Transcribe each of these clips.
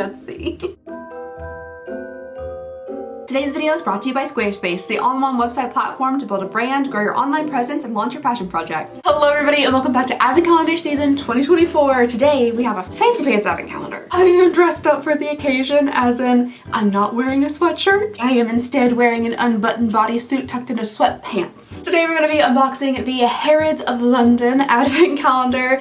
Etsy. Today's video is brought to you by Squarespace, the all-in-one website platform to build a brand, grow your online presence, and launch your passion project. Hello everybody and welcome back to Advent Calendar Season 2024. Today we have a fancy pants Advent Calendar. I am dressed up for the occasion, as in I'm not wearing a sweatshirt. I am instead wearing an unbuttoned bodysuit tucked into sweatpants. Today we're going to be unboxing the Harrods of London Advent Calendar.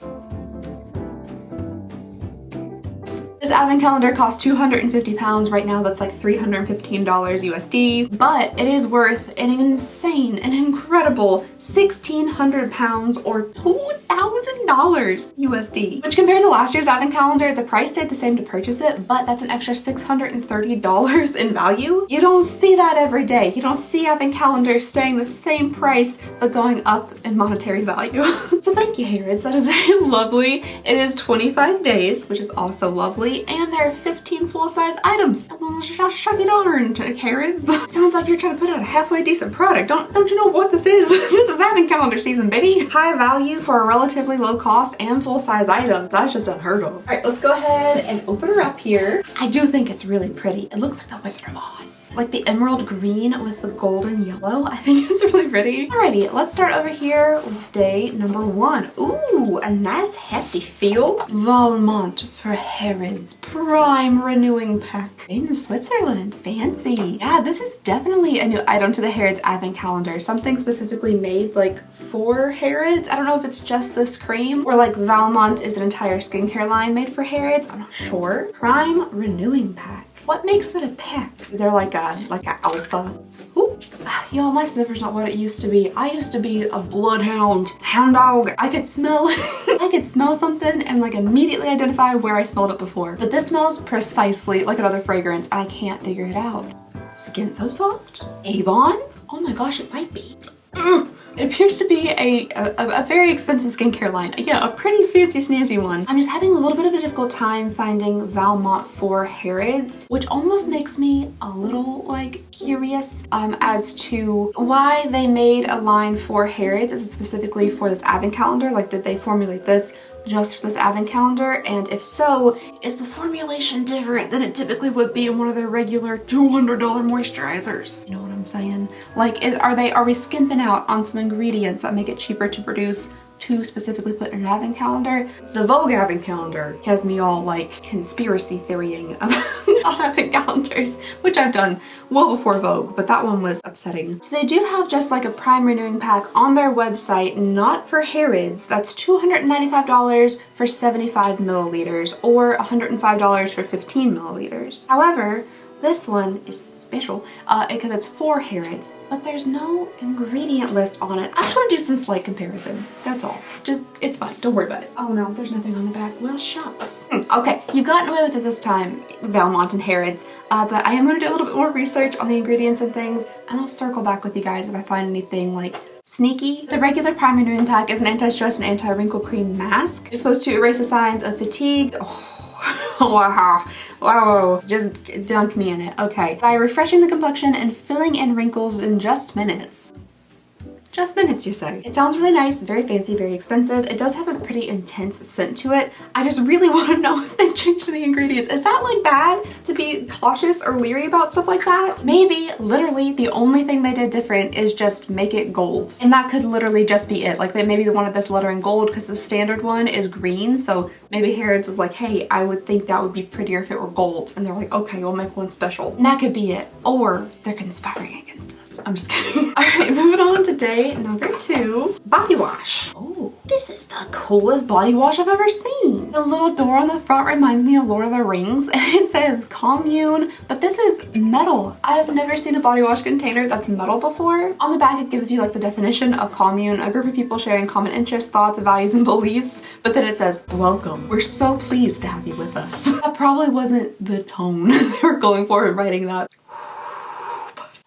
This advent calendar costs £250 right now. That's like $315 USD, but it is worth an insane and incredible £1,600 or $2,000 USD, which compared to last year's advent calendar, the price stayed the same to purchase it, but that's an extra $630 in value. You don't see that every day. You don't see advent calendars staying the same price, but going up in monetary value. So thank you, Harrods. That is very lovely. It is 25 days, which is also lovely. And there are 15 full-size items. Well, shucky darn, Harrods. Sounds like you're trying to put out a halfway decent product. Don't you know what this is? This is advent calendar season, baby. High value for a relatively low cost and full-size items. That's just unheard of. All right, let's go ahead and open her up here. I do think it's really pretty. It looks like the Wizard of Oz. Like the emerald green with the golden yellow. I think it's really pretty. Alrighty, let's start over here with day number 1. Ooh, a nice hefty feel. Valmont for Harrods Prime Renewing Pack in Switzerland. Fancy. Yeah, this is definitely a new item to the Harrods Advent Calendar. Something specifically made like for Harrods. I don't know if it's just this cream or like Valmont is an entire skincare line made for Harrods. I'm not sure. Prime Renewing Pack. What makes it a pack? Is there like a alpha? Ooh. Y'all, my sniffer's not what it used to be. I used to be a bloodhound, hound dog. I could smell I could smell something and like immediately identify where I smelled it before. But this smells precisely like another fragrance and I can't figure it out. Skin so soft? Avon? Oh my gosh, it might be. Ugh. It appears to be a very expensive skincare line. Yeah, a pretty fancy snazzy one. I'm just having a little bit of a difficult time finding Valmont for Harrods, which almost makes me a little like curious as to why they made a line for Harrods. Is it specifically for this advent calendar? Like, did they formulate this just for this advent calendar? And if so, is the formulation different than it typically would be in one of their regular $200 moisturizers? You know what I'm saying? Like, are we skimping out on some ingredients that make it cheaper to produce to specifically put in an advent calendar? The Vogue advent calendar has me all like conspiracy theorying about advent calendars, which I've done well before Vogue, but that one was upsetting. So they do have just like a prime renewing pack on their website, not for Harrods. That's $295 for 75 milliliters or $105 for 15 milliliters. However, this one is special because it's for Harrods, but there's no ingredient list on it. I just want to do some slight comparison. That's all. Just, it's fine. Don't worry about it. Oh no, there's nothing on the back. Well, shucks. Okay, you've gotten away with it this time, Valmont and Harrods, but I am going to do a little bit more research on the ingredients and things, and I'll circle back with you guys if I find anything like sneaky. The regular Prime Renewing Pack is an anti-stress and anti-wrinkle cream mask. It's supposed to erase the signs of fatigue. Wow, just dunk me in it. Okay. By refreshing the complexion and filling in wrinkles in just minutes. Just minutes, you say. It sounds really nice, very fancy, very expensive. It does have a pretty intense scent to it. I just really want to know if they've changed any ingredients. Is that like bad to be cautious or leery about stuff like that? Maybe literally the only thing they did different is just make it gold. And that could literally just be it. Like they maybe wanted this lettering gold because the standard one is green. So maybe Harrods was like, hey, I would think that would be prettier if it were gold. And they're like, okay, we'll make one special. And that could be it. Or they're conspiring against us. I'm just kidding. All right, moving on to day number 2, body wash. Oh, this is the coolest body wash I've ever seen. The little door on the front reminds me of Lord of the Rings, and it says commune, but this is metal. I've never seen a body wash container that's metal before. On the back, it gives you like the definition of commune, a group of people sharing common interests, thoughts, values, and beliefs, but then it says, welcome. We're so pleased to have you with us. That probably wasn't the tone they were going for in writing that.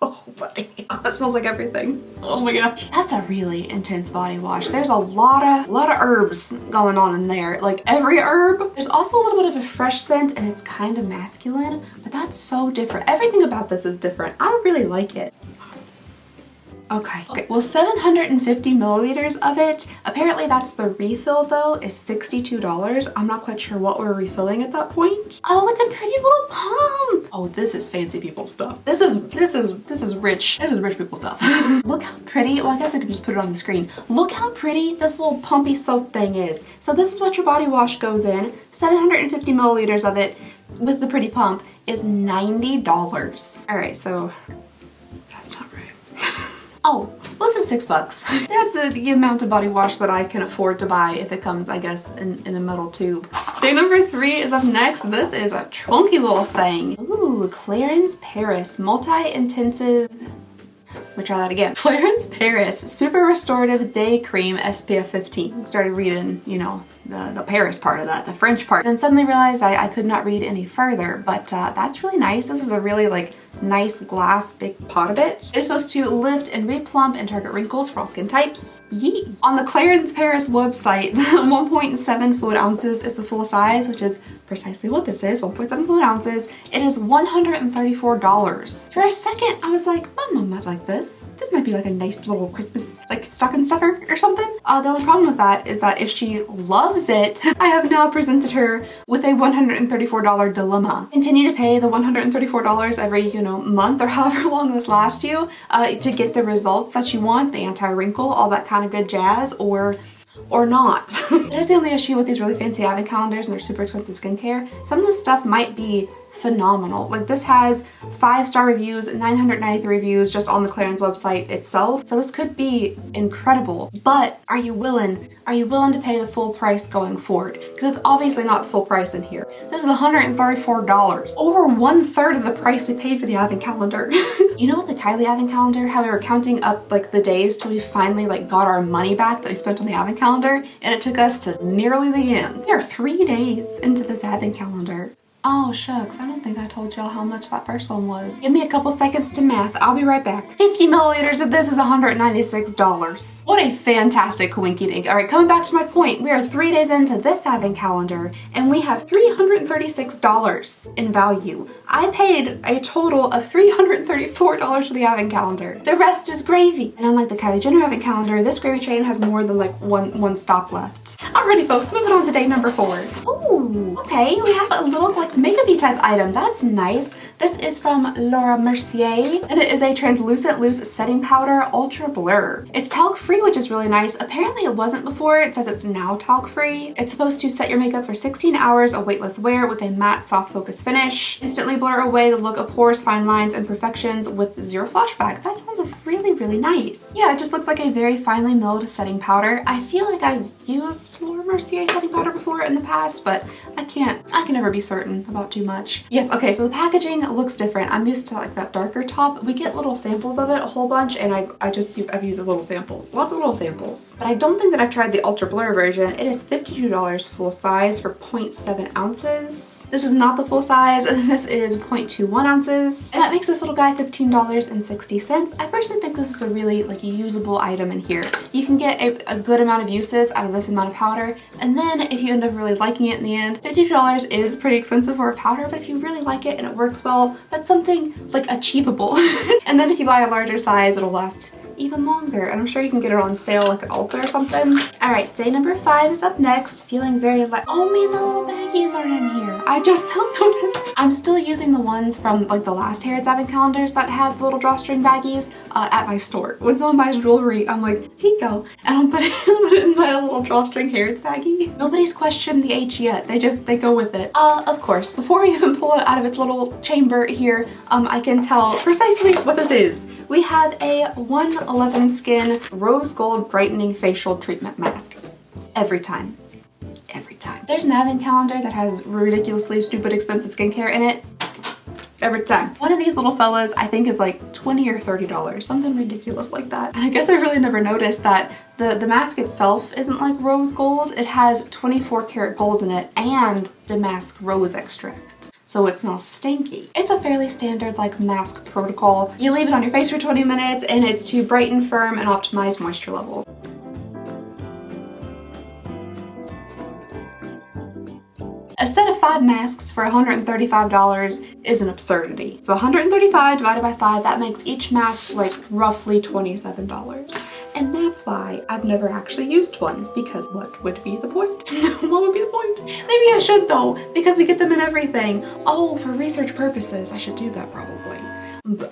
Oh, buddy. Oh, that smells like everything. Oh my gosh. That's a really intense body wash. There's a lot of herbs going on in there. Like every herb. There's also a little bit of a fresh scent and it's kind of masculine, but that's so different. Everything about this is different. I really like it. Okay, well 750 milliliters of it. Apparently that's the refill though, is $62. I'm not quite sure what we're refilling at that point. Oh, it's a pretty little pump. Oh, this is fancy people stuff. This is rich. This is rich people stuff. Look how pretty, well I guess I could just put it on the screen. Look how pretty this little pumpy soap thing is. So this is what your body wash goes in. 750 milliliters of it with the pretty pump is $90. All right, so that's not right. Oh, well, this is $6. That's the amount of body wash that I can afford to buy if it comes, I guess, in a metal tube. Day number 3 is up next. This is a chunky little thing. Ooh, Clarins Paris Multi-Intensive. Let me try that again. Clarins Paris Super Restorative Day Cream SPF 15. Started reading, you know, the Paris part of that, the French part, and suddenly realized I could not read any further, but that's really nice. This is a really like nice glass big pot of it. It is supposed to lift and replump and target wrinkles for all skin types. Yee! On the Clarins Paris website, 1.7 fluid ounces is the full size, which is precisely what this is, 1.7 fluid ounces. It is $134. For a second, I was like, my mom might like this. This might be like a nice little Christmas like stocking stuffer or something. The only problem with that is that if she loves it, I have now presented her with a $134 dilemma. Continue to pay the $134 every, you know, month or however long this lasts you to get the results that you want, the anti-wrinkle, all that kind of good jazz, or not. That is the only issue with these really fancy advent calendars and their super expensive skincare. Some of this stuff might be phenomenal. Like this has 5-star reviews, 993 reviews just on the Clarins website itself. So this could be incredible, but are you willing to pay the full price going forward? Because it's obviously not the full price in here. This is $134. Over 1/3 of the price we paid for the advent calendar. You know what, the Kylie advent calendar, how we were counting up like the days till we finally like got our money back that we spent on the advent calendar, and it took us to nearly the end. We are 3 days into this advent calendar. Oh shucks, I don't think I told y'all how much that first one was. Give me a couple seconds to math, I'll be right back. 50 milliliters of this is $196. What a fantastic coinky dink. All right, coming back to my point, we are 3 days into this advent calendar and we have $336 in value. I paid a total of $334 for the advent calendar. The rest is gravy. And unlike the Kylie Jenner advent calendar, this gravy train has more than like one stop left. Alrighty folks, moving on to day number 4. Ooh, okay, we have a little like makeup-y type item. That's nice. This is from Laura Mercier, and it is a translucent loose setting powder ultra blur. It's talc free, which is really nice. Apparently it wasn't before. It says it's now talc free. It's supposed to set your makeup for 16 hours of weightless wear with a matte soft focus finish. Instantly blur away the look of pores, fine lines, and imperfections with zero flashback. That sounds really, really nice. Yeah, it just looks like a very finely milled setting powder. I feel like I've used Laura Mercier setting powder before in the past, but I can never be certain about too much. Yes, okay, so the packaging looks different. I'm used to like that darker top. We get little samples of it, a whole bunch, and I've used the little samples. Lots of little samples. But I don't think that I've tried the ultra blur version. It is $52 full size for 0.7 ounces. This is not the full size, and this is 0.21 ounces. And that makes this little guy $15.60. I personally think this is a really like usable item in here. You can get a good amount of uses out of this amount of powder, and then if you end up really liking it in the end, $52 is pretty expensive for a powder, but if you really like it and it works well, that's something like achievable. And then if you buy a larger size, it'll last even longer, and I'm sure you can get it on sale like at Ulta or something. All right, day number 5 is up next. Feeling very light. Oh man, the little baggies aren't in here. I just now noticed. I'm still using the ones from like the last Harrods advent calendars that had the little drawstring baggies at my store. When someone buys jewelry, I'm like, here you go, and I'll put it inside a little drawstring Harrods baggie. Nobody's questioned the H yet. They go with it. Of course, before I even pull it out of its little chamber here, I can tell precisely what this is. We have a 111 Skin Rose Gold Brightening Facial Treatment Mask. Every time. Every time. There's an advent calendar that has ridiculously stupid expensive skincare in it. Every time. One of these little fellas I think is like $20 or $30, something ridiculous like that. And I guess I really never noticed that the mask itself isn't like rose gold. It has 24 karat gold in it and damask rose extract. So it smells stinky. It's a fairly standard like mask protocol. You leave it on your face for 20 minutes and it's to brighten, firm, and optimize moisture levels. A set of 5 masks for $135 is an absurdity. So 135 divided by 5, that makes each mask like roughly $27. And that's why I've never actually used one, because what would be the point? What would be the point? Maybe I should though, because we get them in everything. Oh, for research purposes, I should do that probably.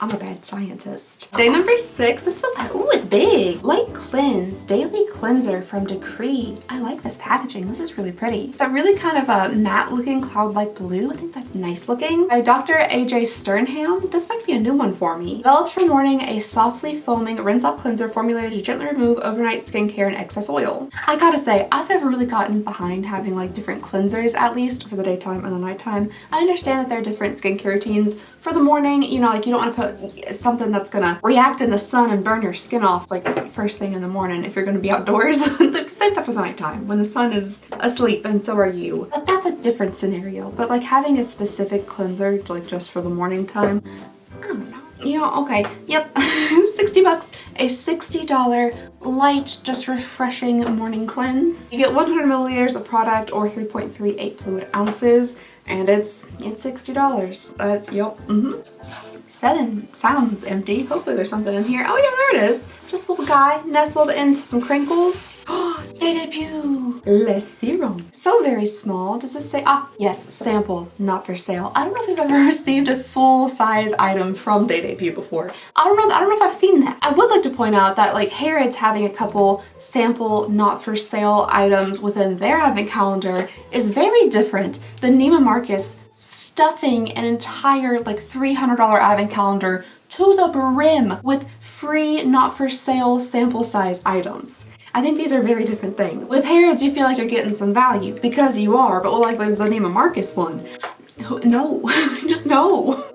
I'm a bad scientist. Day number 6, this feels like, ooh, it's big. Light Cleanse Daily Cleanser from Decree. I like this packaging, this is really pretty. That really kind of a matte looking cloud-like blue, I think that's nice looking. By Dr. AJ Sternham, this might be a new one for me. Developed for morning, a softly foaming rinse-off cleanser formulated to gently remove overnight skincare and excess oil. I gotta say, I've never really gotten behind having like different cleansers, at least for the daytime and the nighttime. I understand that there are different skincare routines. For the morning, you know, like you don't want to put something that's gonna react in the sun and burn your skin off like first thing in the morning if you're gonna be outdoors. The same stuff for the nighttime when the sun is asleep and so are you. But that's a different scenario. But like having a specific cleanser like just for the morning time, I don't know. Yeah, okay, yep, 60 bucks. A $60 light, just refreshing morning cleanse. You get 100 milliliters of product or 3.38 fluid ounces. And it's $60. Yep. Sounds empty. Hopefully there's something in here. Oh yeah, there it is. Just a little guy nestled into some crinkles. Oh, Day Debut Le Serum. So very small. Does this say, yes, sample, not for sale. I don't know if I've ever received a full size item from Day Debut before. I don't know if I've seen that. I would like to point out that like Harrods having a couple sample, not for sale items within their advent calendar is very different than Neiman Marcus stuffing an entire like $300 advent calendar to the brim with free, not for sale sample size items. I think these are very different things. With Harrods, you feel like you're getting some value because you are, but like the Neiman Marcus one, no, just no.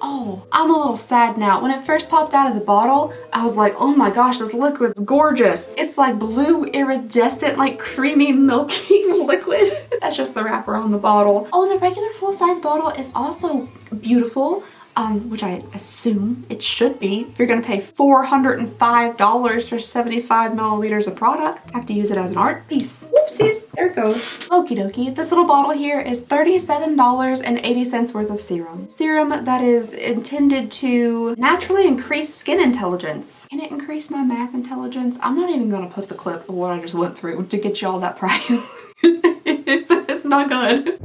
Oh, I'm a little sad now. When it first popped out of the bottle, I was like, oh my gosh, this liquid's gorgeous. It's like blue, iridescent, like creamy, milky liquid. That's just the wrapper on the bottle. Oh, the regular full-size bottle is also beautiful. Which I assume it should be. If you're gonna pay $405 for 75 milliliters of product, have to use it as an art piece. Whoopsies, there it goes. Okie dokie, this little bottle here is $37.80 worth of serum. Serum that is intended to naturally increase skin intelligence. Can it increase my math intelligence? I'm not even gonna put the clip of what I just went through to get you all that price. It's not good.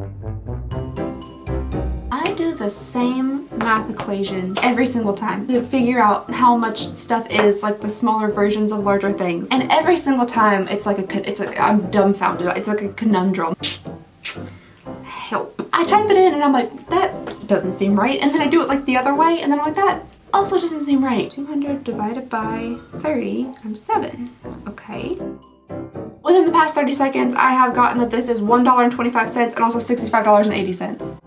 I do the same math equation every single time to figure out how much stuff is like the smaller versions of larger things. And every single time it's like I'm dumbfounded. It's like a conundrum. Help. I type it in and I'm like, that doesn't seem right. And then I do it like the other way and then I'm like, that also doesn't seem right. 200 divided by 30 times 7. Okay. Within the past 30 seconds, I have gotten that this is $1.25 and also $65.80.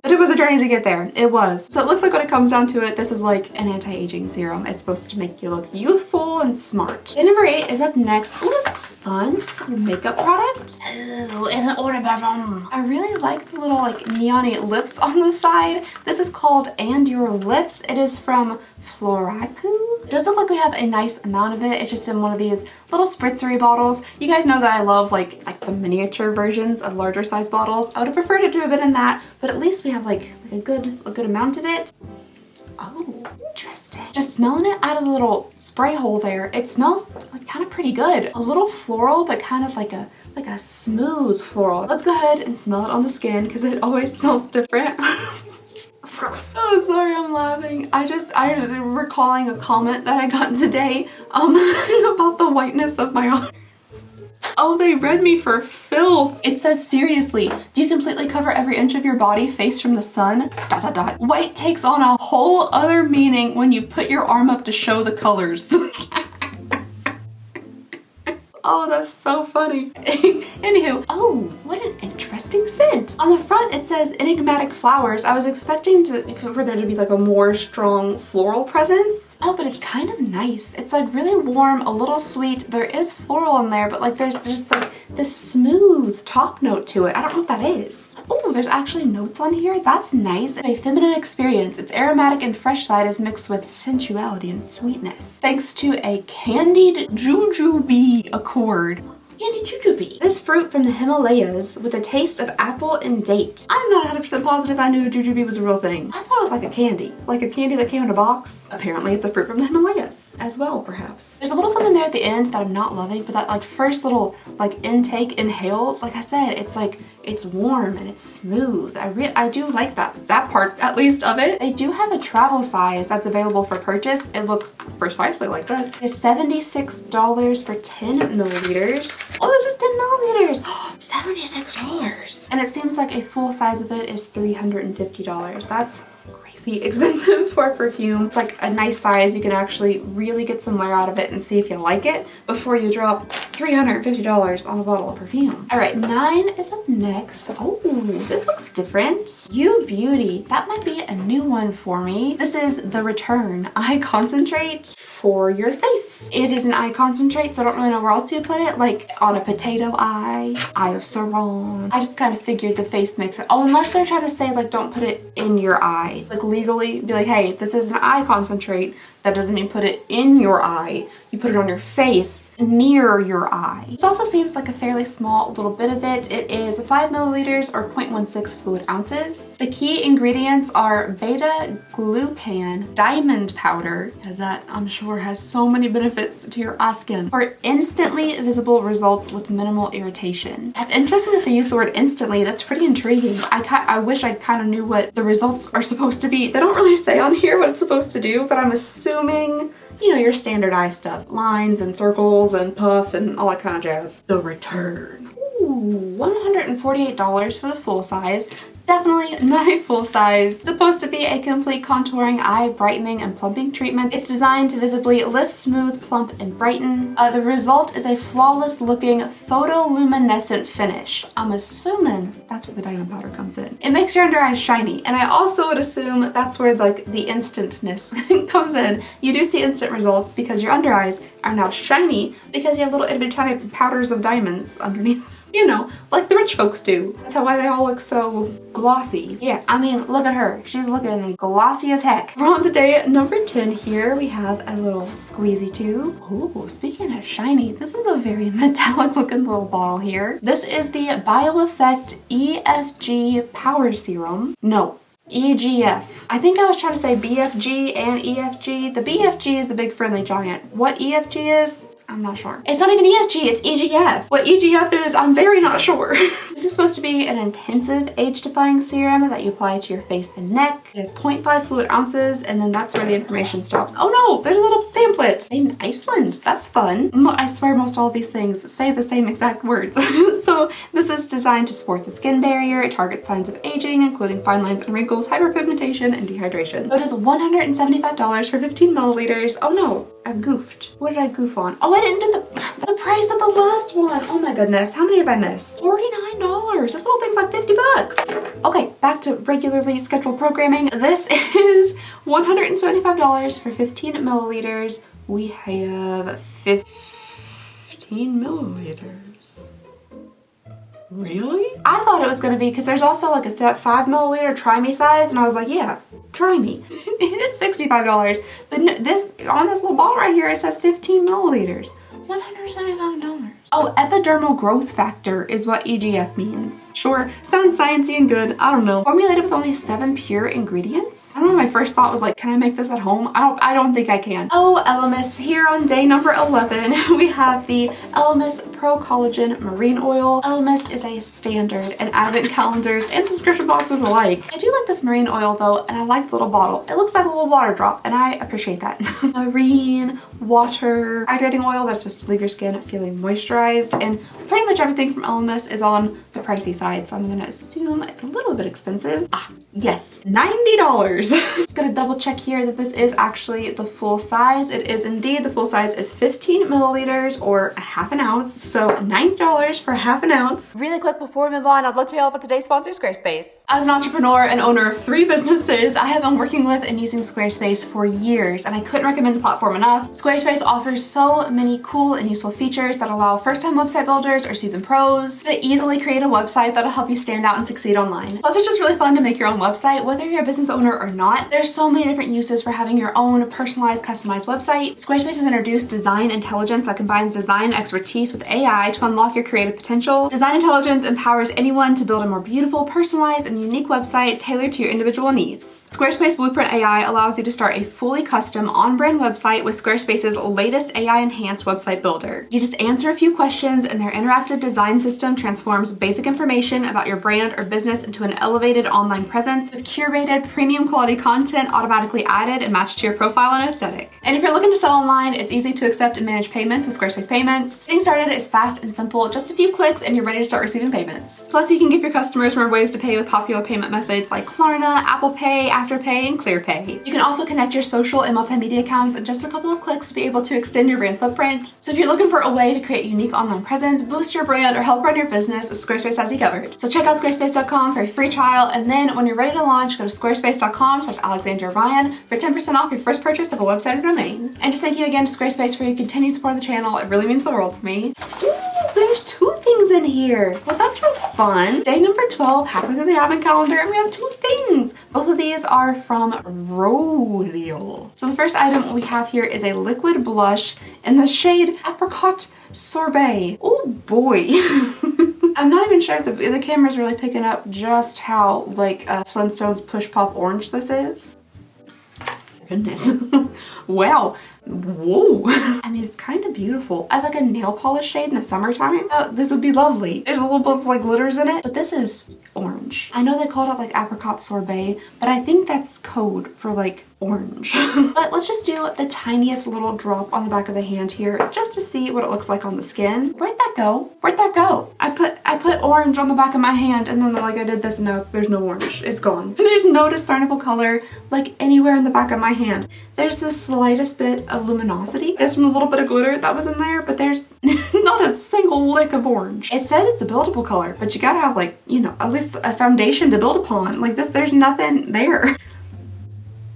But it was a journey to get there. It was. So it looks like when it comes down to it, this is like an anti-aging serum. It's supposed to make you look youthful and smart. Day number 8 is up next. Oh, this looks fun. This is a makeup product. Oh, it's an order button. I really like the little like neon-y lips on the side. This is called And Your Lips. It is from Floraku. It does look like we have a nice amount of it. It's just in one of these little spritzery bottles. You guys know that I love like the miniature versions of larger size bottles. I would have preferred it to have been in that, but at least we have like a good amount of it. Oh, interesting. Just smelling it out of the little spray hole there, it smells like kind of pretty good. A little floral, but kind of like a smooth floral. Let's go ahead and smell it on the skin because it always smells different. Oh, sorry, I'm laughing. I just recalling a comment that I got today about the whiteness of my eyes. Oh, they read me for filth. It says, seriously, do you completely cover every inch of your body face from the sun? ... White takes on a whole other meaning when you put your arm up to show the colors. Oh, that's so funny. Anywho, oh, what an interesting scent. On the front, it says enigmatic flowers. I was expecting for there to be like a more strong floral presence. Oh, but it's kind of nice. It's like really warm, a little sweet. There is floral in there, but like there's just like this smooth top note to it. I don't know what that is. Oh, there's actually notes on here. That's nice. A feminine experience. Its aromatic and fresh side is mixed with sensuality and sweetness. Thanks to a candied jujube accord. Candy jujube. This fruit from the Himalayas with a taste of apple and date. I'm not 100% positive I knew jujube was a real thing. I thought it was like a candy that came in a box. Apparently it's a fruit from the Himalayas as well, perhaps. There's a little something there at the end that I'm not loving, but that like first little like inhale, like I said, it's like, it's warm and it's smooth. I do like that part, at least, of it. They do have a travel size that's available for purchase. It looks precisely like this. It's $76 for 10 milliliters. Oh, this is 10 milliliters. $76. And it seems like a full size of it is $350. That's crazy expensive for perfume. It's like a nice size. You can actually really get some wear out of it and see if you like it before you drop $350 on a bottle of perfume. All right, 9 is up next. Oh, this looks different. You Beauty. That might be a new one for me. This is the Return Eye Concentrate for your face. It is an eye concentrate, so I don't really know where else to put it, like on a potato eye of Saran. I just kind of figured the face makes it. Oh, unless they're trying to say like don't put it in your eye. Like legally be like, hey, this is an eye concentrate. That doesn't mean put it in your eye. You put it on your face near your eye. This also seems like a fairly small little bit of it. It is 5 milliliters or 0.16 fluid ounces. The key ingredients are beta glucan diamond powder, because that I'm sure has so many benefits to your eye skin, for instantly visible results with minimal irritation. That's interesting that they use the word instantly. That's pretty intriguing. I wish I kind of knew what the results are supposed to be. They don't really say on here what it's supposed to do, but I'm assuming, you know, your standard eye stuff. Lines and circles and puff and all that kind of jazz. The Return. Ooh, $148 for the full size. Definitely not a full size. It's supposed to be a complete contouring, eye brightening, and plumping treatment. It's designed to visibly lift, smooth, plump, and brighten. The result is a flawless looking photoluminescent finish. I'm assuming that's where the diamond powder comes in. It makes your under eyes shiny, and I also would assume that's where like the instantness comes in. You do see instant results because your under eyes are now shiny because you have little itty tiny powders of diamonds underneath. You know, like the rich folks do. That's why they all look so glossy. Yeah, I mean, look at her. She's looking glossy as heck. We're on to day number 10 here. We have a little squeezy tube. Oh, speaking of shiny, this is a very metallic looking little bottle here. This is the BioEffect EFG Power Serum. No, EGF. I think I was trying to say BFG and EFG. The BFG is the big friendly giant. What EFG is, I'm not sure. It's not even EFG, it's EGF. What EGF is, I'm very not sure. This is supposed to be an intensive age-defying serum that you apply to your face and neck. It is 0.5 fluid ounces, and then that's where the information stops. Oh no, there's a little pamphlet. Made in Iceland, that's fun. I swear most all of these things say the same exact words. So this is designed to support the skin barrier. It targets signs of aging, including fine lines and wrinkles, hyperpigmentation, and dehydration. So it is $175 for 15 milliliters. Oh no, I've goofed. What did I goof on? Oh, I didn't do the price of the last one. Oh my goodness, how many have I missed? $49. This little thing's like 50 bucks. Okay, back to regularly scheduled programming. This is $175 for 15 milliliters. We have 15 milliliters. Really? I thought it was gonna be, because there's also like a 5 milliliter try me size, and I was like, yeah, try me. It's $65, but no, this on this little bottle right here it says 15 milliliters. $175. Oh, epidermal growth factor is what EGF means. Sure, sounds sciencey and good, I don't know. Formulated with only 7 pure ingredients. I don't know, my first thought was like, can I make this at home? I don't think I can. Oh, Elemis, here on day number 11, we have the Elemis Pro Collagen Marine Oil. Elemis is a standard in advent calendars and subscription boxes alike. I do like this marine oil though, and I like the little bottle. It looks like a little water drop, and I appreciate that. Marine water hydrating oil that's supposed to leave your skin feeling moisturized, and pretty much everything from Elemis is on the pricey side, so I'm gonna assume it's a little bit expensive. Ah, yes, $90. Just gonna double check here that this is actually the full size. It is indeed. The full size is 15 milliliters or a half an ounce, so $90 for half an ounce. Really quick before we move on, I'd love to tell you all about today's sponsor, Squarespace. As an entrepreneur and owner of 3 businesses, I have been working with and using Squarespace for years, and I couldn't recommend the platform enough. Squarespace offers so many cool and useful features that allow first-time website builders or seasoned pros to easily create a website that'll help you stand out and succeed online. Plus, it's just really fun to make your own website, whether you're a business owner or not. There's so many different uses for having your own personalized, customized website. Squarespace has introduced design intelligence that combines design expertise with AI to unlock your creative potential. Design intelligence empowers anyone to build a more beautiful, personalized, and unique website tailored to your individual needs. Squarespace Blueprint AI allows you to start a fully custom on-brand website with Squarespace's latest AI-enhanced website builder. You just answer a few questions and their interactive design system transforms basic information about your brand or business into an elevated online presence with curated premium quality content automatically added and matched to your profile and aesthetic. And if you're looking to sell online, it's easy to accept and manage payments with Squarespace Payments. Getting started is fast and simple, just a few clicks and you're ready to start receiving payments. Plus, you can give your customers more ways to pay with popular payment methods like Klarna, Apple Pay, Afterpay, and ClearPay. You can also connect your social and multimedia accounts in just a couple of clicks to be able to extend your brand's footprint. So if you're looking for a way to create a unique online presence, boost your brand, or help run your business, Squarespace has you covered. So check out squarespace.com for a free trial, and then when you're ready to launch, go to squarespace.com/Alexandria Ryan for 10% off your first purchase of a website or domain. And just thank you again to Squarespace for your continued support of the channel. It really means the world to me. Ooh, there's 2 things in here. Well, that's real fun. Day number 12, halfway through the advent calendar, and we have 2 things. Both of these are from Rodial. So the first item we have here is a liquid blush in the shade Apricot Sorbet. Oh boy. I'm not even sure if the camera's really picking up just how like Flintstones Push Pop Orange this is. Goodness. Wow. Whoa. I mean, it's kind of beautiful. As like a nail polish shade in the summertime, this would be lovely. There's a little bit of like glitters in it, but this is orange. I know they called it like apricot sorbet, but I think that's code for like orange. But let's just do the tiniest little drop on the back of the hand here just to see what it looks like on the skin. Where'd that go? Where'd that go? I put orange on the back of my hand and then like I did this and now there's no orange. It's gone. There's no discernible color like anywhere in the back of my hand. There's the slightest bit of luminosity. There's from a little bit of glitter that was in there, but there's not a single lick of orange. It says it's a buildable color, but you gotta have like, you know, at least a foundation to build upon. Like this, there's nothing there.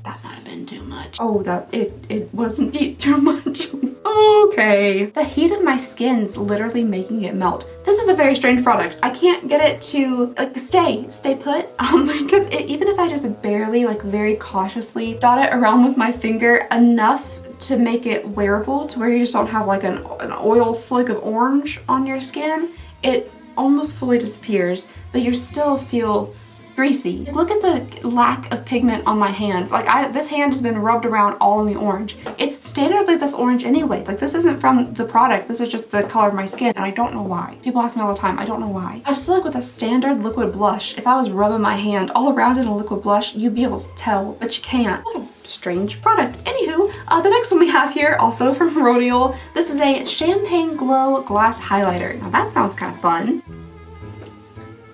That might have been too much. Oh, it wasn't too much. Okay. The heat of my skin's literally making it melt. This is a very strange product. I can't get it to like stay put because even if I just barely like very cautiously dot it around with my finger enough to make it wearable to where you just don't have like an oil slick of orange on your skin, it almost fully disappears, but you still feel greasy. Look at the lack of pigment on my hands. Like this hand has been rubbed around all in the orange. It's standardly this orange anyway. Like this isn't from the product. This is just the color of my skin and I don't know why. People ask me all the time. I don't know why. I just feel like with a standard liquid blush, if I was rubbing my hand all around in a liquid blush, you'd be able to tell, but you can't. What a strange product. Anywho, the next one we have here, also from Rodial, this is a Champagne Glow Glass Highlighter. Now that sounds kind of fun.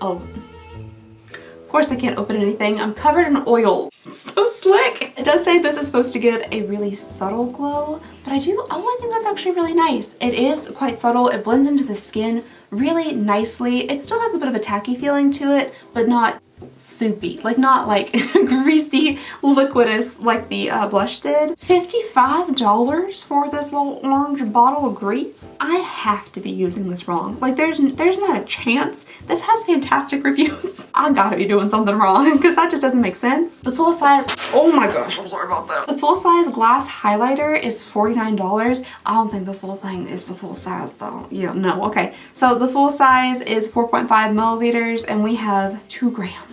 Oh. Of course I can't open anything. I'm covered in oil. It's so slick. It does say this is supposed to give a really subtle glow, but I think that's actually really nice. It is quite subtle. It blends into the skin really nicely. It still has a bit of a tacky feeling to it, but not soupy, like not like greasy liquidous like the blush did. $55 for this little orange bottle of grease? I have to be using this wrong. Like there's not a chance. This has fantastic reviews. I gotta be doing something wrong because that just doesn't make sense. The full size, oh my gosh, I'm sorry about that. The full size glass highlighter is $49. I don't think this little thing is the full size though. Yeah, no, okay. So the full size is 4.5 milliliters and we have 2 grams.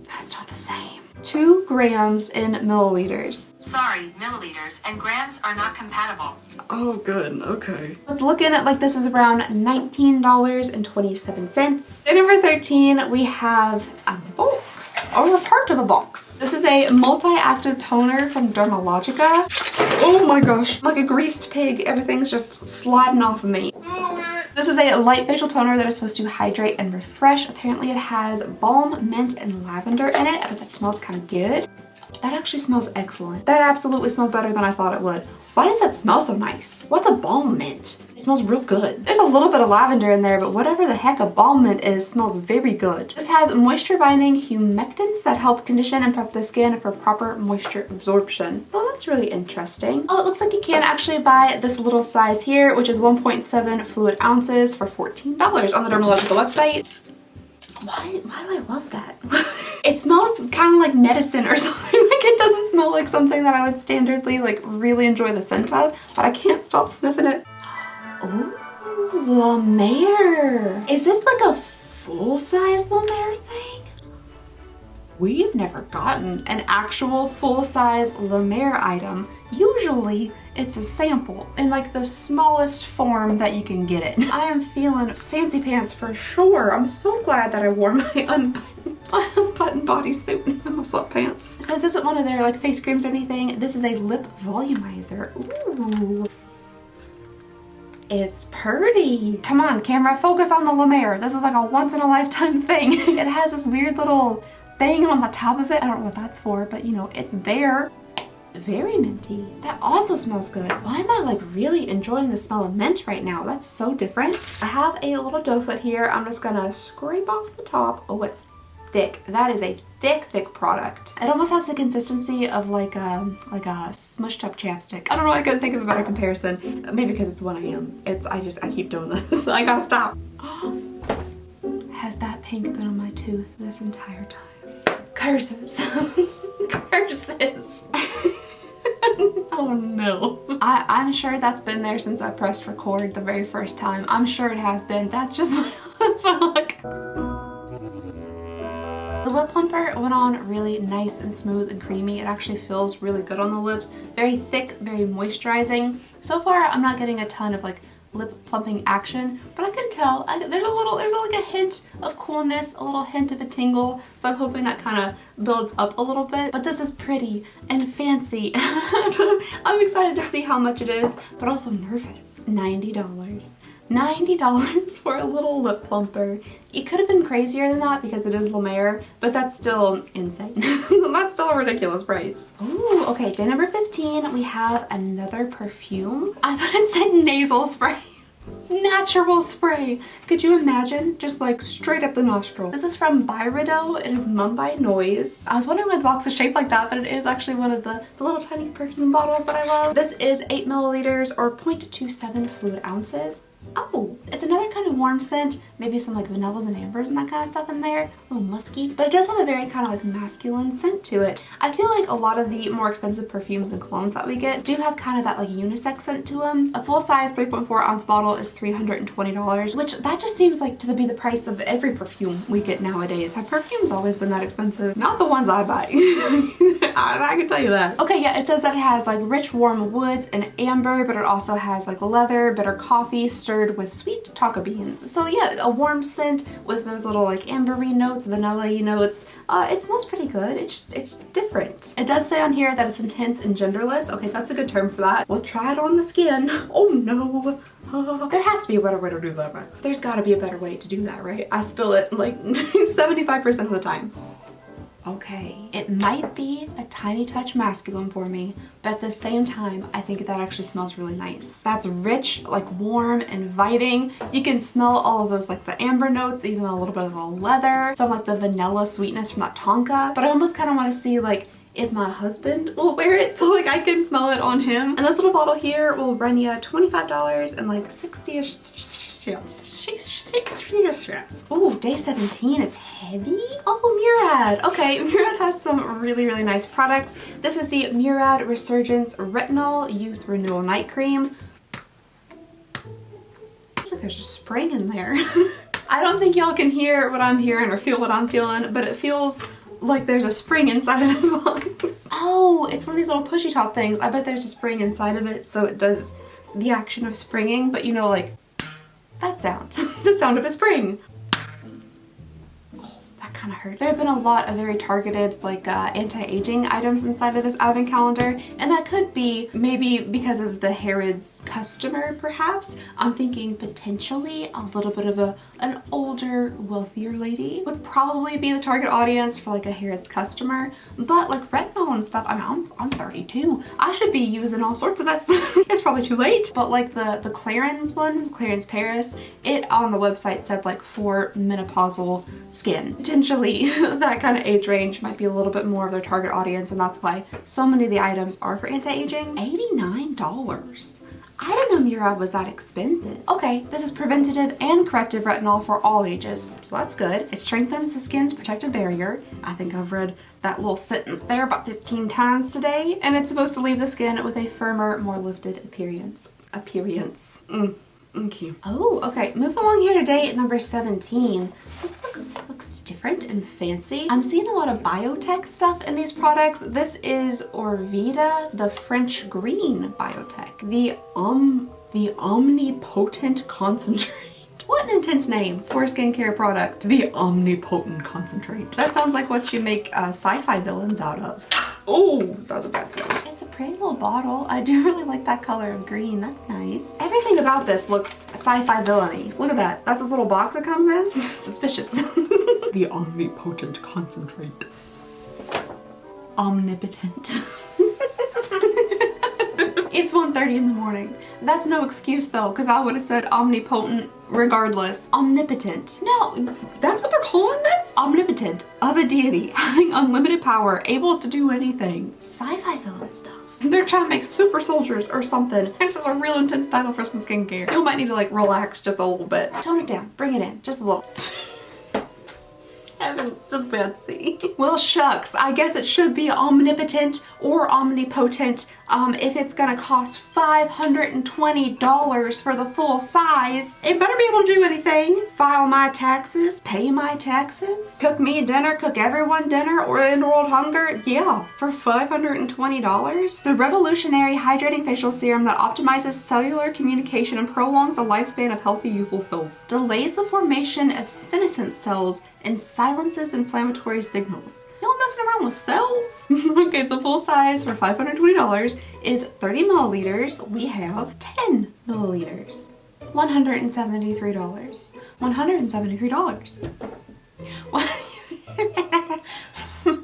That's not the same. 2 grams in milliliters. Sorry, milliliters and grams are not compatible. Oh, good. Okay. Let's look at it like this is around $19.27. Day number 13, we have a box, or a part of a box. This is a multi-active toner from Dermalogica. Oh my gosh, like a greased pig. Everything's just sliding off of me. This is a light facial toner that is supposed to hydrate and refresh. Apparently it has balm, mint, and lavender in it. I bet that smells kind of good. That actually smells excellent. That absolutely smells better than I thought it would. Why does that smell so nice? What's a balm mint? It smells real good. There's a little bit of lavender in there, but whatever the heck a balm mint is smells very good. This has moisture binding humectants that help condition and prep the skin for proper moisture absorption. Oh, that's really interesting. Oh, it looks like you can actually buy this little size here, which is 1.7 fluid ounces for $14 on the Dermalogica website. Why do I love that? It smells kind of like medicine or something. Like it doesn't smell like something that I would standardly like really enjoy the scent of, but I can't stop sniffing it. Ooh, La Mer. Is this like a full-size La Mer thing? We've never gotten an actual full-size La Mer item. Usually it's a sample in like the smallest form that you can get it. I am feeling fancy pants for sure. I'm so glad that I wore my unbuttoned bodysuit and my sweatpants. So this isn't one of their like face creams or anything. This is a lip volumizer. Ooh. It's pretty. Come on, camera, focus on the La Mer. This is like a once-in-a-lifetime thing. It has this weird little thing on the top of it. I don't know what that's for, but you know, it's there. Very minty. That also smells good. Why am I like really enjoying the smell of mint right now? That's so different. I have a little doe foot here. I'm just gonna scrape off the top. Oh, it's thick. That is a thick product. It almost has the consistency of like a smushed up chapstick. I don't know, I couldn't think of a better comparison. Maybe because it's 1 a.m. I keep doing this. I gotta stop. Has that pink been on my tooth this entire time? Curses. Curses. Oh no. I'm sure that's been there since I pressed record the very first time. I'm sure it has been. That's just that's my luck. The lip plumper went on really nice and smooth and creamy. It actually feels really good on the lips. Very thick, very moisturizing. So far, I'm not getting a ton of like lip plumping action, but I can tell there's like a hint of coolness, a little hint of a tingle. So I'm hoping that kind of builds up a little bit. But this is pretty and fancy. I'm excited to see how much it is, but also nervous. $90. $90 for a little lip plumper. It could have been crazier than that because it is La Mer, but that's still insane. That's still a ridiculous price. Ooh, okay, day number 15, we have another perfume. I thought it said nasal spray. Natural spray. Could you imagine? Just like straight up the nostril. This is from Byredo. It is Mumbai Noise. I was wondering why the box is shaped like that, but it is actually one of the little tiny perfume bottles that I love. This is 8 milliliters or 0.27 fluid ounces. Oh, it's another kind of warm scent. Maybe some like vanillas and ambers and that kind of stuff in there. A little musky, but it does have a very kind of like masculine scent to it. I feel like a lot of the more expensive perfumes and colognes that we get do have kind of that like unisex scent to them. A full-size 3.4 ounce bottle is $320, which that just seems like to be the price of every perfume we get nowadays. Have perfumes always been that expensive? Not the ones I buy. I can tell you that. Okay, yeah, it says that it has like rich warm woods and amber, but it also has like leather, bitter coffee, stirred with sweet tonka beans. So yeah, a warm scent with those little like ambery notes, vanilla-y notes. It smells pretty good. It's different. It does say on here that it's intense and genderless. Okay, that's a good term for that. We'll try it on the skin. Oh no. There has to be a better way to do that, right? There's gotta be a better way to do that, right? I spill it like 75% of the time. Okay, it might be a tiny touch masculine for me, but at the same time, I think that actually smells really nice. That's rich, like warm, inviting. You can smell all of those, like the amber notes, even a little bit of the leather, some like the vanilla sweetness from that tonka. But I almost kind of want to see like if my husband will wear it so like I can smell it on him. And this little bottle here will run you $25 and like 60-ish. Oh, day 17 is heavy. Oh, Murad. Okay, Murad has some really nice products. This is the Murad Resurgence Retinol Youth Renewal Night Cream. Looks like there's a spring in there. I don't think y'all can hear what I'm hearing or feel what I'm feeling, but it feels like there's a spring inside of this box. Oh, it's one of these little pushy top things. I bet there's a spring inside of it, so it does the action of springing, but you know, like that sound. The sound of a spring. Oh, that kind of hurt. There have been a lot of very targeted like anti-aging items inside of this advent calendar, and that could be maybe because of the Harrods customer perhaps. I'm thinking potentially a little bit of an older, wealthier lady would probably be the target audience for like a Harrods customer, but like retinol and stuff, I mean, I'm 32. I should be using all sorts of this. It's probably too late. But like the Clarins one, Clarins Paris, it on the website said like for menopausal skin. Potentially that kind of age range might be a little bit more of their target audience, and that's why so many of the items are for anti-aging. $89. I didn't know Murad was that expensive. Okay, this is preventative and corrective retinol for all ages, so that's good. It strengthens the skin's protective barrier. I think I've read that little sentence there about 15 times today. And it's supposed to leave the skin with a firmer, more lifted appearance. Thank you. Oh, okay. Moving along here to date number 17. This looks different and fancy. I'm seeing a lot of biotech stuff in these products. This is Orveda, the French green biotech. The omnipotent concentrate. What an intense name for a skincare product. The omnipotent concentrate. That sounds like what you make sci-fi villains out of. Oh, that was a bad sound. It's a pretty little bottle. I do really like that color of green. That's nice. Everything about this looks sci-fi villainy. Look at that. That's this little box it comes in. Suspicious. The omnipotent concentrate. Omnipotent. It's 1:30 in the morning. That's no excuse though, because I would have said omnipotent regardless. Omnipotent. No, that's what they're calling this? Omnipotent, of a deity, having unlimited power, able to do anything. Sci-fi villain stuff. They're trying to make super soldiers or something. It's just a real intense title for some skincare. You might need to like relax just a little bit. Tone it down, bring it in, just a little. Heavens to Betsy. Well, shucks, I guess it should be omnipotent or omnipotent if it's gonna cost $520 for the full size. It better be able to do anything. File my taxes, pay my taxes, cook me dinner, cook everyone dinner, or end world hunger. Yeah, for $520. The revolutionary hydrating facial serum that optimizes cellular communication and prolongs the lifespan of healthy youthful cells. Delays the formation of senescent cells and silences inflammatory signals. Y'all messing around with cells? Okay, the full size for $520 is 30 milliliters. We have 10 milliliters. $173. $173.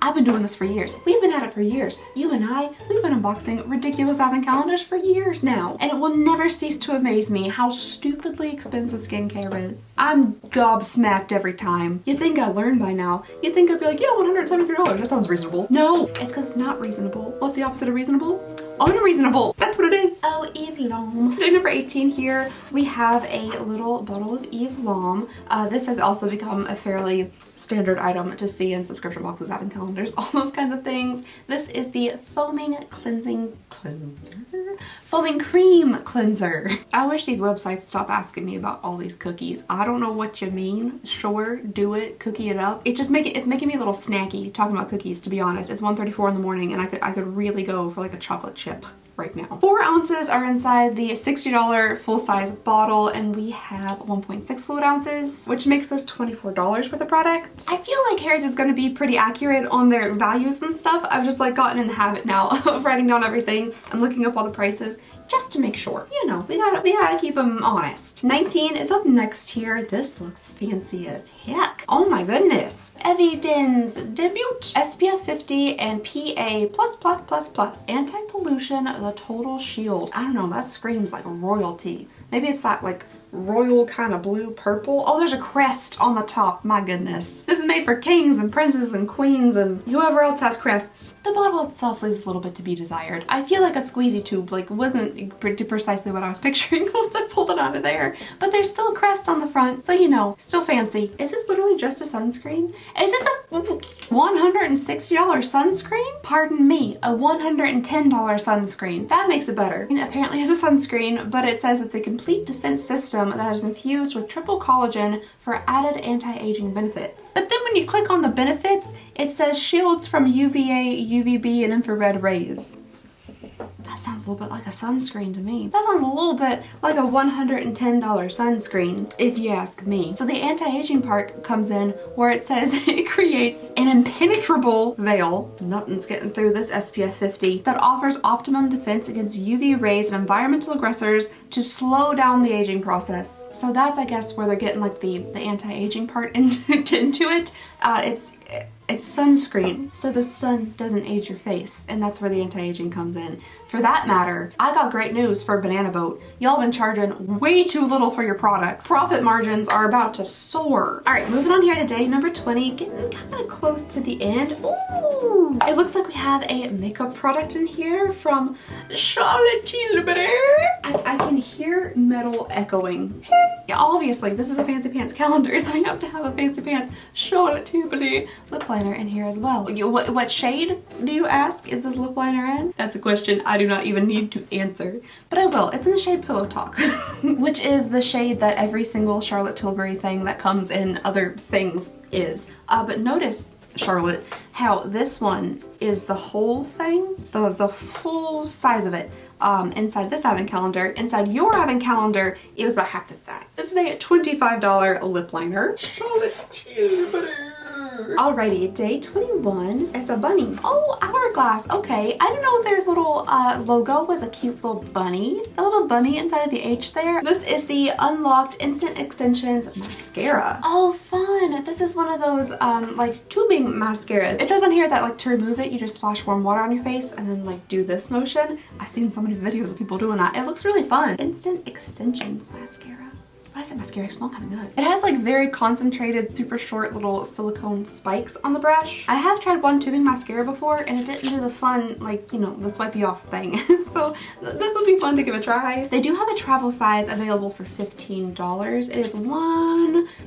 I've been doing this for years. We've been at it for years. You and I, we've been unboxing ridiculous advent calendars for years now. And it will never cease to amaze me how stupidly expensive skincare is. I'm gobsmacked every time. You'd think I'd learn by now. You'd think I'd be like, yeah, $173, that sounds reasonable. No, it's because it's not reasonable. What's the opposite of reasonable? Unreasonable. That's what it is. Oh, Eve Lom. Day number 18 here, we have a little bottle of Eve Lom. This has also become a fairly standard item to see in subscription boxes, advent calendars, all those kinds of things. This is the foaming cleansing cleanser? Foaming cream cleanser. I wish these websites stop asking me about all these cookies. I don't know what you mean. Sure, do it, cookie it up. It's making me a little snacky talking about cookies, to be honest. It's 1:34 in the morning and I could really go for like a chocolate chip right now. 4 ounces are inside the $60 full-size bottle, and we have 1.6 fluid ounces, which makes this $24 worth of product. I feel like Harrods is going to be pretty accurate on their values and stuff. I've just like gotten in the habit now of writing down everything and looking up all the prices just to make sure. You know, we gotta keep them honest. 19 is up next here. This looks fancy as heck. Oh my goodness. Evidence Debut SPF 50 and PA++++. Anti-pollution, the total shield. I don't know, that screams like royalty. Maybe it's that like royal kind of blue purple. Oh, there's a crest on the top. My goodness. This is made for kings and princes and queens and whoever else has crests. The bottle itself leaves a little bit to be desired. I feel like a squeezy tube like wasn't precisely what I was picturing once I pulled it out of there. But there's still a crest on the front, so you know, still fancy. Is this literally just a sunscreen? Is this a $160 sunscreen? Pardon me, a $110 sunscreen. That makes it better. And apparently it's a sunscreen, but it says it's a complete defense system that is infused with triple collagen for added anti-aging benefits. But then when you click on the benefits, it says shields from UVA, UVB, and infrared rays. That sounds a little bit like a sunscreen to me. That sounds a little bit like a $110 sunscreen, if you ask me. So the anti-aging part comes in where it says it creates an impenetrable veil, nothing's getting through this SPF 50, that offers optimum defense against UV rays and environmental aggressors to slow down the aging process. So that's, I guess, where they're getting like the anti-aging part into it. it's sunscreen, so the sun doesn't age your face, and that's where the anti-aging comes in. For that matter, I got great news for Banana Boat. Y'all been charging way too little for your products. Profit margins are about to soar. All right, moving on here to day number 20, getting kind of close to the end. Ooh, it looks like we have a makeup product in here from Charlotte Tilbury. I can hear metal echoing. Yeah, obviously, this is a fancy pants calendar, so we have to have a fancy pants Charlotte Tilbury lip liner in here as well. What shade, do you ask, is this lip liner in? That's a question I do not even need to answer, but I will. It's in the shade Pillow Talk, which is the shade that every single Charlotte Tilbury thing that comes in other things is. But notice, Charlotte, how this one is the whole thing, the full size of it. Inside this advent calendar. Inside your advent calendar, it was about half the size. This is a $25 lip liner. Charlotte Tilbury. Alrighty, day 21 is a bunny. Oh, Hourglass. Okay, I didn't know their little logo was a cute little bunny. A little bunny inside of the H there. This is the Unlocked Instant Extensions Mascara. Oh, fun. This is one of those like tubing mascaras. It says on here that like to remove it, you just splash warm water on your face and then like do this motion. I've seen so many videos of people doing that. It looks really fun. Instant Extensions Mascara. Why does that mascara smell kind of good? It has like very concentrated, super short little silicone spikes on the brush. I have tried one tubing mascara before and it didn't do the fun, like, you know, the swipe you off thing. So this will be fun to give a try. They do have a travel size available for $15. It is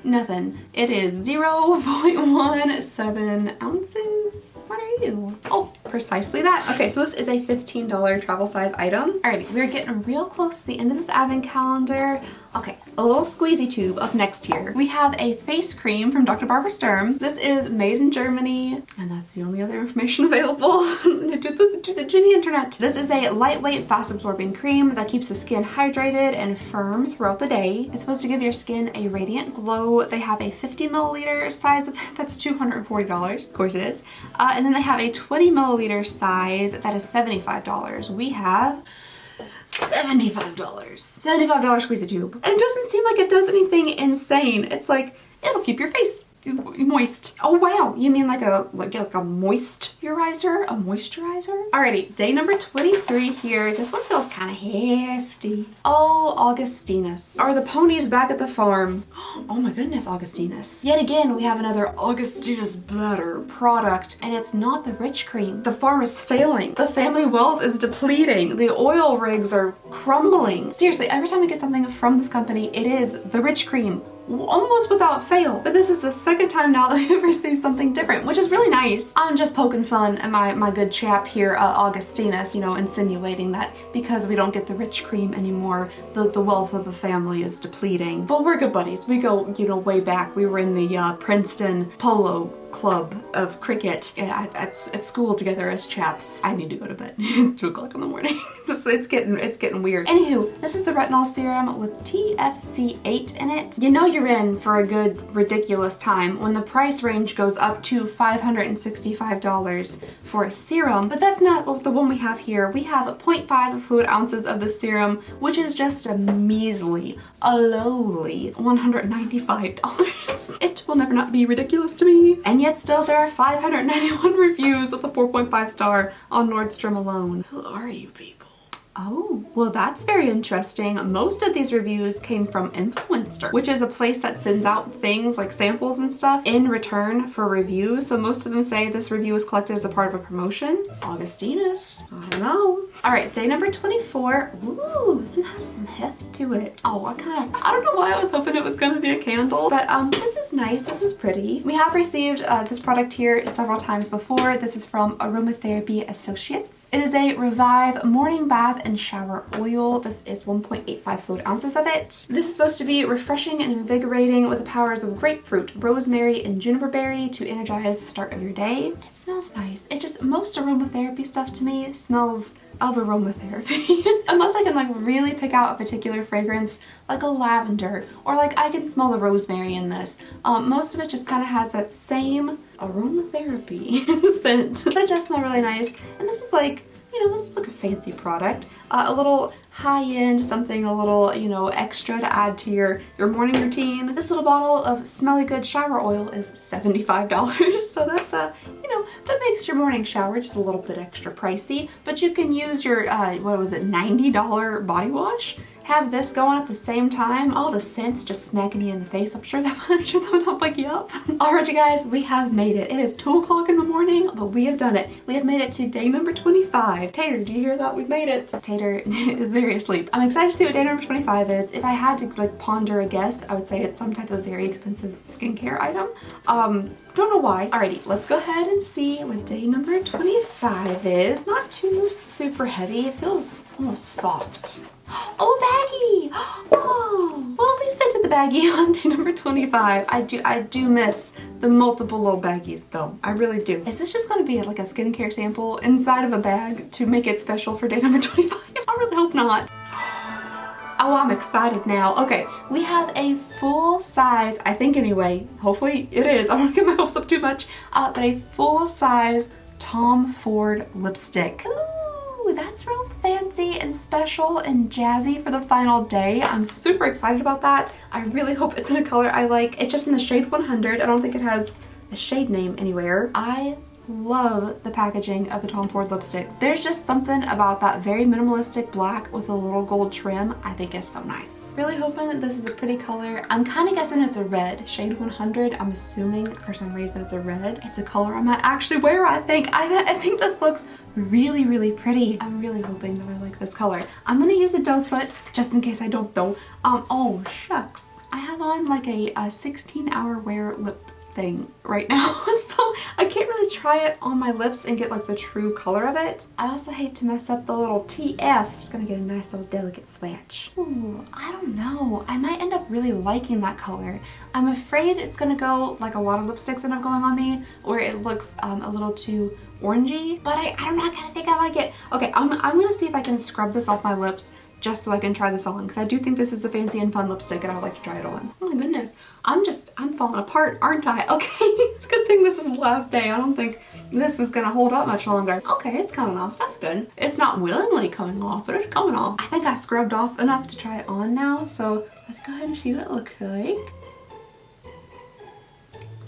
nothing. It is 0.17 ounces. What are you? Oh, precisely that. Okay, so this is a $15 travel size item. Alrighty, we're getting real close to the end of this advent calendar. Okay, a little squeezy tube up next here. We have a face cream from Dr. Barbara Sturm. This is made in Germany, and that's the only other information available to the internet. This is a lightweight, fast-absorbing cream that keeps the skin hydrated and firm throughout the day. It's supposed to give your skin a radiant glow. They have a 50 milliliter size of that's $240. Of course it is. And then they have a 20 milliliter size that is $75. We have $75. $75 squeeze a tube. And it doesn't seem like it does anything insane. It's like, it'll keep your face moist. Oh wow, you mean like a moisturizer? A moisturizer? Alrighty, day number 23 here. This one feels kind of hefty. Oh, Augustinus. Are the ponies back at the farm? Oh my goodness, Augustinus. Yet again, we have another Augustinus butter product, and it's not the rich cream. The farm is failing. The family wealth is depleting. The oil rigs are crumbling. Seriously, every time we get something from this company, it is the rich cream. Almost without fail. But this is the second time now that we've received something different, which is really nice. I'm just poking fun at my good chap here, Augustinus, you know, insinuating that because we don't get the rich cream anymore, the wealth of the family is depleting. But we're good buddies. We go, you know, way back. We were in the Princeton Polo Club of cricket at school together as chaps. I need to go to bed. It's 2 o'clock in the morning. It's getting weird. Anywho, this is the retinol serum with TFC8 in it. You know you're in for a good ridiculous time when the price range goes up to $565 for a serum, but that's not the one we have here. We have 0.5 fluid ounces of the serum, which is just a measly, a lowly $195. It will never not be ridiculous to me. And yet still there are 591 reviews with a 4.5 star on Nordstrom alone. Who are you people? Oh, well that's very interesting. Most of these reviews came from Influencer, which is a place that sends out things like samples and stuff in return for reviews. So most of them say this review was collected as a part of a promotion. Augustinus, I don't know. All right, day number 24. Ooh, this one has some heft to it. Oh, I don't know why I was hoping it was gonna be a candle, but this is nice, this is pretty. We have received this product here several times before. This is from Aromatherapy Associates. It is a Revive Morning Bath and Shower Oil. This is 1.85 fluid ounces of it. This is supposed to be refreshing and invigorating with the powers of grapefruit, rosemary, and juniper berry to energize the start of your day. It smells nice. It just, most aromatherapy stuff to me smells of aromatherapy. Unless I can like really pick out a particular fragrance, like a lavender, or like I can smell the rosemary in this. Most of it just kind of has that same aromatherapy scent. But it does smell really nice. And this is like you know, this is like a fancy product. A little high-end, something a little, you know, extra to add to your morning routine. This little bottle of Smelly Good shower oil is $75. So that's you know, that makes your morning shower just a little bit extra pricey. But you can use your, what was it, $90 body wash. Have this going at the same time. All the scents just smacking you in the face. I'm sure that would help wake you up. Alright you guys, we have made it. It is 2 o'clock in the morning, but we have done it. We have made it to day number 25. Tater, do you hear that? We've made it. Tater is very asleep. I'm excited to see what day number 25 is. If I had to like ponder a guess, I would say it's some type of very expensive skincare item. Don't know why. Alrighty, let's go ahead and see what day number 25 is. Not too super heavy. It feels almost soft. Oh, baggie! Oh, well, at least I did the baggie on day number 25. I do miss the multiple little baggies though. I really do. Is this just gonna be like a skincare sample inside of a bag to make it special for day number 25? I really hope not. Oh, I'm excited now. Okay, we have a full size, I think anyway, hopefully it is. I don't want to get my hopes up too much, but a full size Tom Ford lipstick. Ooh, that's real fancy and special and jazzy for the final day. I'm super excited about that. I really hope it's in a color I like. It's just in the shade 100. I don't think it has a shade name anywhere. I love the packaging of the Tom Ford lipsticks. There's just something about that very minimalistic black with a little gold trim I think is so nice. Really hoping that this is a pretty color. I'm kind of guessing it's a red. Shade 100, I'm assuming for some reason it's a red. It's a color I might actually wear, I think. I think this looks really, really pretty. I'm really hoping that I like this color. I'm gonna use a doe foot just in case I don't though. Oh shucks. I have on like a 16-hour wear lip thing right now, so I can't really try it on my lips and get like the true color of it. I also hate to mess up the little TF. Just gonna get a nice little delicate swatch. Ooh, I don't know. I might end up really liking that color. I'm afraid it's gonna go like a lot of lipsticks end up going on me, where it looks a little too orangey, but I don't know, I kind of think I like it. Okay, I'm gonna see if I can scrub this off my lips just so I can try this on, because I do think this is a fancy and fun lipstick and I would like to try it on. Oh my goodness, I'm falling apart, aren't I? Okay, it's a good thing this is the last day. I don't think this is gonna hold up much longer. Okay, it's coming off, that's good. It's not willingly coming off, but it's coming off. I think I scrubbed off enough to try it on now, so let's go ahead and see what it looks like.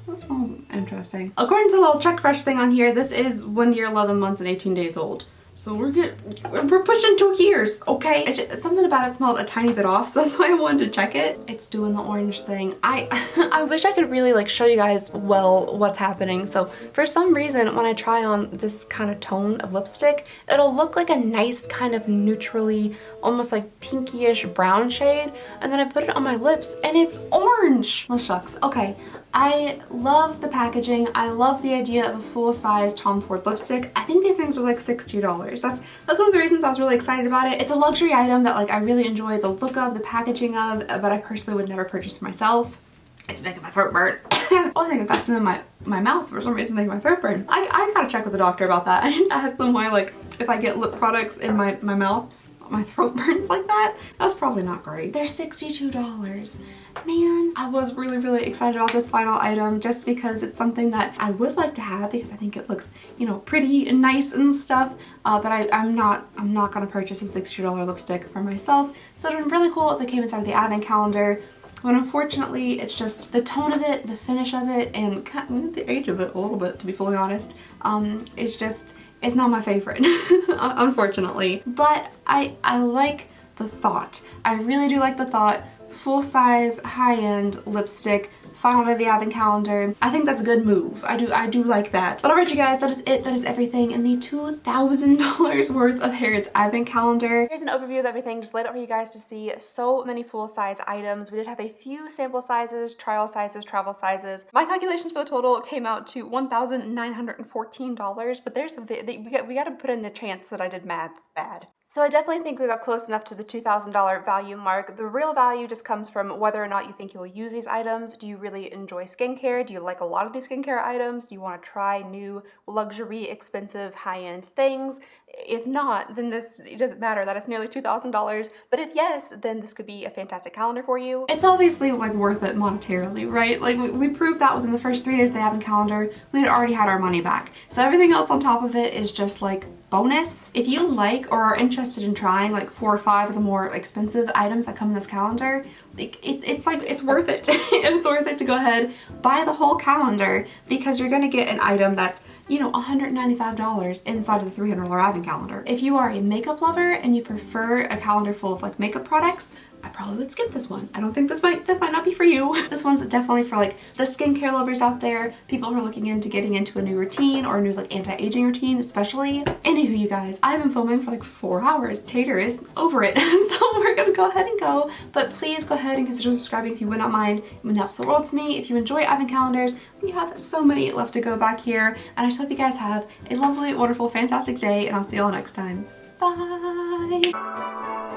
That smells interesting. According to the little check fresh thing on here, this is 1 year, 11 months, and 18 days old. So we're pushing 2 years, okay? It's just, something about it smelled a tiny bit off, so that's why I wanted to check it. It's doing the orange thing. I wish I could really like show you guys well what's happening. So for some reason, when I try on this kind of tone of lipstick, it'll look like a nice kind of neutrally, almost like pinkish brown shade, and then I put it on my lips and it's orange. Well, shucks. Okay. I love the packaging. I love the idea of a full-size Tom Ford lipstick. I think these things are like $60. That's one of the reasons I was really excited about it. It's a luxury item that like I really enjoy the look of, the packaging of, but I personally would never purchase for myself. It's making my throat burn. Oh, I think I've got some in my mouth for some reason, making my throat burn. I gotta check with the doctor about that. I didn't ask them why, like, if I get lip products in my mouth, my throat burns like that. That's probably not great. They're $62. Man, I was really, really excited about this final item just because it's something that I would like to have because I think it looks, you know, pretty and nice and stuff. But I'm not gonna purchase a $60 lipstick for myself. So it would be really cool if it came inside of the advent calendar. But unfortunately, it's just the tone of it, the finish of it, and kind of the age of it a little bit, to be fully honest. It's not my favorite, unfortunately. But I like the thought. I really do like the thought. Full-size, high-end lipstick, final day of the advent calendar. I think that's a good move. I do like that. But alright you guys, that is it. That is everything in the $2,000 worth of Harrods advent calendar. Here's an overview of everything just laid out for you guys to see. So many full-size items. We did have a few sample sizes, trial sizes, travel sizes. My calculations for the total came out to $1,914, but there's we got to put in the chance that I did math bad. So I definitely think we got close enough to the $2,000 value mark. The real value just comes from whether or not you think you'll use these items. Do you really enjoy skincare? Do you like a lot of these skincare items? Do you want to try new luxury, expensive, high-end things? If not, then it doesn't matter that it's nearly $2,000. But if yes, then this could be a fantastic calendar for you. It's obviously like worth it monetarily, right? Like we proved that within the first 3 days of the Advent calendar, we had already had our money back. So everything else on top of it is just like bonus. If you like or are interested in trying like 4 or 5 of the more expensive items that come in this calendar, it's worth it. It's worth it to go ahead, buy the whole calendar, because you're gonna get an item that's, you know, $195 inside of the $300 Advent calendar. If you are a makeup lover and you prefer a calendar full of like makeup products, I probably would skip this one. I don't think this might not be for you. This one's definitely for like the skincare lovers out there, people who are looking into getting into a new routine or a new like anti-aging routine especially. Anywho, you guys, I've been filming for like 4 hours. Tater is over it. So we're gonna go ahead and go, but please go ahead and consider subscribing if you would not mind. It would help the world to me. If you enjoy Advent calendars, we have so many left to go back here, and I just hope you guys have a lovely, wonderful, fantastic day, and I'll see you all next time. Bye!